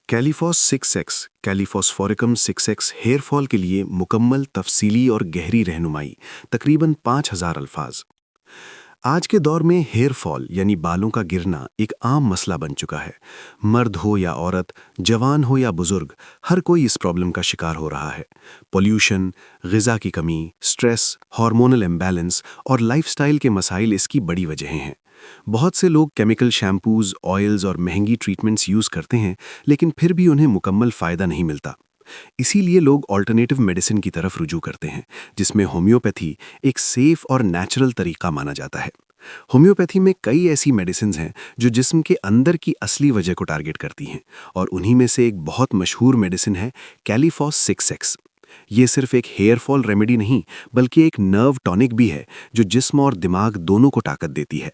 कैलिफॉस 6X कैलिफॉस्फोरिकम 6X hair fall के लिए मुकम्मल तफसीली और गहरी रहनुमाई, तकरीबन 5000 अल्फाज। आज के दौर में हेयर फॉल यानी बालों का गिरना एक आम मसला बन चुका है। मर्द हो या औरत, जवान हो या बुजुर्ग, हर कोई इस प्रॉब्लम का शिकार हो रहा है। पॉल्यूशन, ग़िज़ा की कमी, स्ट्रेस, हार्मोनल इम्बैलेंस और लाइफस्टाइल के मसाइल इसकी बड़ी वजहें हैं। बहुत से लोग केमिकल शैम्पूज़, ऑयल्स और महंगी ट्रीटमेंट्स यूज़ करते हैं, लेकिन फिर भी उन्हें मुकम्मल फ़ायदा नहीं मिलता। इसीलिए लोग ऑल्टरनेटिव मेडिसिन की तरफ रुजू करते हैं, जिसमें होम्योपैथी एक सेफ और नेचुरल तरीका माना जाता है। होम्योपैथी में कई ऐसी मेडिसिन्स हैं जो जिस्म के अंदर की असली वजह को टारगेट करती हैं, और उन्हीं में से एक बहुत मशहूर मेडिसिन है कैलिफॉस 6X। ये सिर्फ एक हेयर फॉल रेमेडी नहीं, बल्कि एक नर्व टॉनिक भी है जो जिस्म और दिमाग दोनों को ताकत देती है।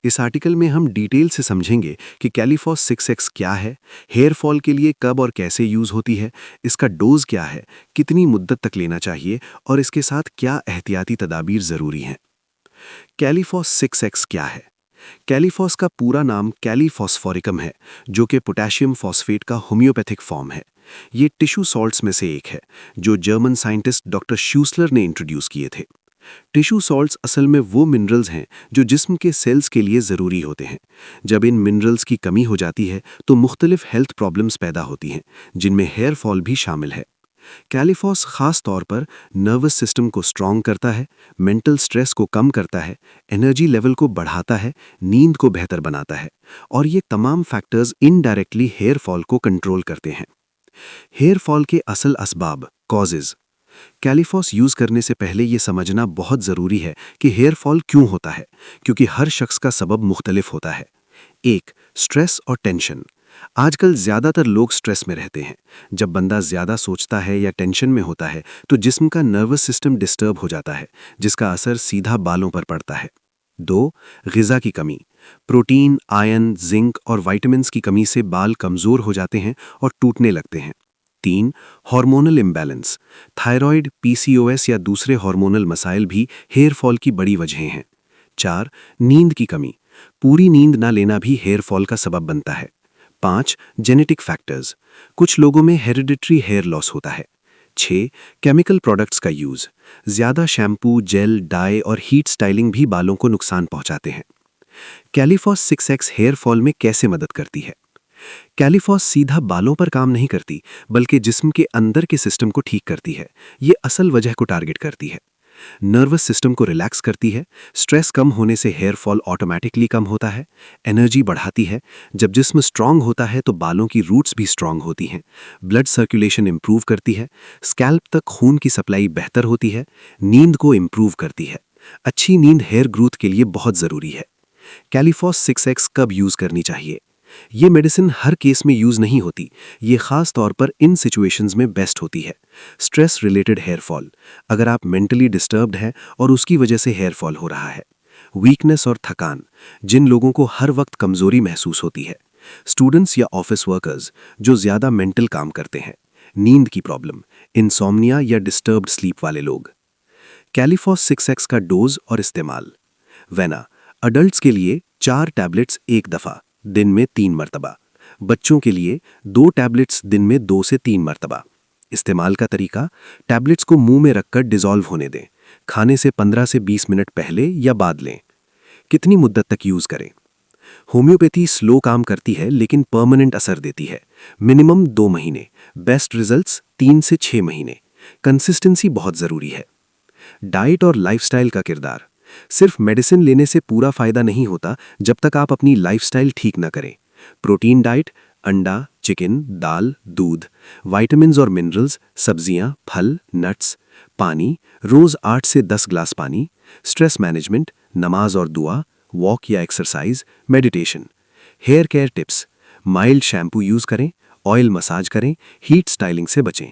इस आर्टिकल में हम डिटेल से समझेंगे कि कैलिफॉस 6X क्या है, हेयर फॉल के लिए कब और कैसे यूज़ होती है, इसका डोज क्या है, कितनी मुद्दत तक लेना चाहिए और इसके साथ क्या एहतियाती तदाबीर ज़रूरी हैं। कैलिफॉस 6X क्या है? कैलिफॉस का पूरा नाम कैलिफॉस्फोरिकम है, जो कि पोटेशियम फॉस्फेट का होम्योपैथिक फॉर्म है। ये टिश्यू सॉल्ट्स में से एक है, जो जर्मन साइंटिस्ट डॉक्टर श्यूसलर ने इंट्रोड्यूस किए थे। टिश्यू सॉल्ट्स असल में वो मिनरल्स हैं जो जिस्म के सेल्स के लिए ज़रूरी होते हैं। जब इन मिनरल्स की कमी हो जाती है तो मुख्तलिफ हेल्थ प्रॉब्लम्स पैदा होती हैं, जिनमें हेयर फॉल भी शामिल है। कैलिफॉस खास तौर पर नर्वस सिस्टम को स्ट्रॉन्ग करता है, मेंटल स्ट्रेस को कम करता है, एनर्जी लेवल को बढ़ाता है, नींद को बेहतर बनाता है, और ये तमाम फैक्टर्स इनडायरेक्टली हेयर फॉल को कंट्रोल करते हैं। हेयर फॉल के असल असबाब, कॉजेज़। कैलिफॉस यूज़ करने से पहले ये समझना बहुत ज़रूरी है कि हेयर फॉल क्यों होता है, क्योंकि हर शख्स का सबब मुख्तलिफ होता है। 1. स्ट्रेस और टेंशन। आजकल ज़्यादातर लोग स्ट्रेस में रहते हैं। जब बंदा ज़्यादा सोचता है या टेंशन में होता है तो जिस्म का नर्वस सिस्टम डिस्टर्ब हो जाता है, जिसका असर सीधा बालों पर पड़ता है। 2. ग़िज़ा की कमी। प्रोटीन, आयरन, जिंक और विटामिन्स की कमी से बाल कमज़ोर हो जाते हैं और टूटने लगते हैं। 3. Hormonal imbalance. थायराइड, PCOS या दूसरे हार्मोनल मसाइल भी हेयर फॉल की बड़ी वजहें हैं। 4. नींद की कमी। पूरी नींद ना लेना भी हेयर फॉल का सबब बनता है। 5. Genetic factors. कुछ लोगों में हेरिडिटरी हेयर लॉस होता है। 6. केमिकल प्रोडक्ट्स का यूज़। ज़्यादा शैम्पू, जेल, डाई और हीट स्टाइलिंग भी बालों को नुकसान पहुंचाते हैं। कैलिफॉस 6X हेयर फॉल में कैसे मदद करती है? कैलिफॉस सीधा बालों पर काम नहीं करती, बल्कि जिस्म के अंदर के सिस्टम को ठीक करती है। ये असल वजह को टारगेट करती है। नर्वस सिस्टम को रिलैक्स करती है, स्ट्रेस कम होने से हेयर फॉल ऑटोमेटिकली कम होता है, एनर्जी बढ़ाती है। जब जिस्म स्ट्रांग होता है तो बालों की रूट्स भी स्ट्रांग होती हैं, ब्लड सर्कुलेशन इंप्रूव करती है, स्कैल्प तक खून की सप्लाई बेहतर होती है, नींद को इंप्रूव करती है। अच्छी नींद हेयर ग्रोथ के लिए बहुत ज़रूरी है। कैलिफॉस 6X कब यूज़ करनी चाहिए? ये मेडिसिन हर केस में यूज़ नहीं होती। ये खास तौर पर इन सिचुएशंस में बेस्ट होती है। Stress related hair fall. अगर आप मेंटली डिस्टर्ब्ड हैं और उसकी वजह से हेयर फॉल हो रहा है। वीकनेस और थकान। जिन लोगों को हर वक्त कमज़ोरी महसूस होती है। स्टूडेंट्स या ऑफिस वर्कर्स जो ज़्यादा मेंटल काम करते हैं। नींद की प्रॉब्लम, इंसोम्निया या डिस्टर्ब्ड स्लीप वाले लोग। कैलिफॉस 6X का डोज और इस्तेमाल। वेना अडल्ट्स के लिए 4 टैबलेट्स एक दफ़ा, दिन में 3 मरतबा। बच्चों के लिए 2 टैबलेट्स दिन में 2 से 3 मरतबा। इस्तेमाल का तरीका, टैबलेट्स को मुंह में रखकर डिज़ोल्व होने दें। खाने से 15 से 20 मिनट पहले या बाद लें। कितनी मुद्दत तक यूज़ करें? होम्योपैथी स्लो काम करती है लेकिन परमानेंट असर देती है। मिनिमम 2 महीने, बेस्ट रिजल्ट्स 3 से 6 महीने। कंसिस्टेंसी बहुत ज़रूरी है। डाइट और लाइफस्टाइल का किरदार। सिर्फ मेडिसिन लेने से पूरा फायदा नहीं होता जब तक आप अपनी लाइफस्टाइल ठीक ना करें। प्रोटीन डाइट, अंडा, चिकन, दाल, दूध, विटामिन्स और मिनरल्स, सब्जियां, फल, नट्स, पानी, रोज 8 से 10 ग्लास पानी, स्ट्रेस मैनेजमेंट, नमाज और दुआ, वॉक या exercise, meditation. Hair care tips, mild shampoo use करें, ऑयल मसाज करें, हीट स्टाइलिंग से बचें।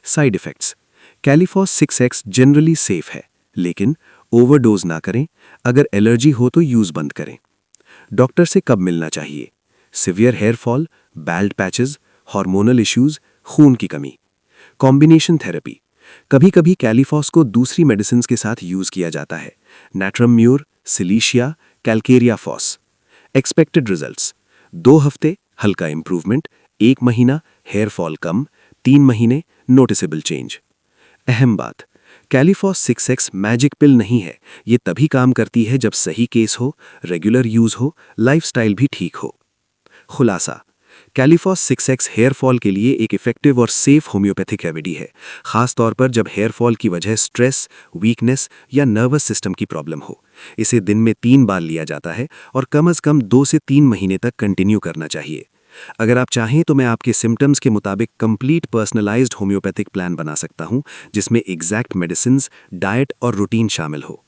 Side effects. कैलिफॉस 6X जनरली सेफ है, लेकिन ओवरडोज ना करें। अगर एलर्जी हो तो यूज़ बंद करें। डॉक्टर से कब मिलना चाहिए? Severe hair fall, bald patches, hormonal issues, खून की कमी। Combination therapy. कभी कभी कैलिफॉस को दूसरी मेडिसिन के साथ यूज़ किया जाता है। Natrum mur, silicea, calcarea phos. Expected results, 2 हफ्ते हल्का इंप्रूवमेंट, 1 महीना हेयर फॉल कम, 3 महीने नोटिसेबल चेंज। अहम बात, कैलिफॉस 6X मैजिक पिल नहीं है। ये तभी काम करती है जब सही केस हो, रेगुलर यूज हो, लाइफस्टाइल भी ठीक हो। खुलासा, कैलिफॉस 6X हेयर फॉल के लिए एक इफेक्टिव और सेफ होम्योपैथिक रेमेडी है, खास तौर पर जब हेयर फॉल की वजह स्ट्रेस, वीकनेस या नर्वस सिस्टम की प्रॉब्लम हो। इसे दिन में 3 बार लिया जाता है और कम से कम 2 से 3 महीने तक कंटिन्यू करना चाहिए। अगर आप चाहें तो मैं आपके सिम्टम्स के मुताबिक कंप्लीट पर्सनलाइज्ड होम्योपैथिक प्लान बना सकता हूं, जिसमें एग्जैक्ट मेडिसिन्स, डाइट और रूटीन शामिल हो।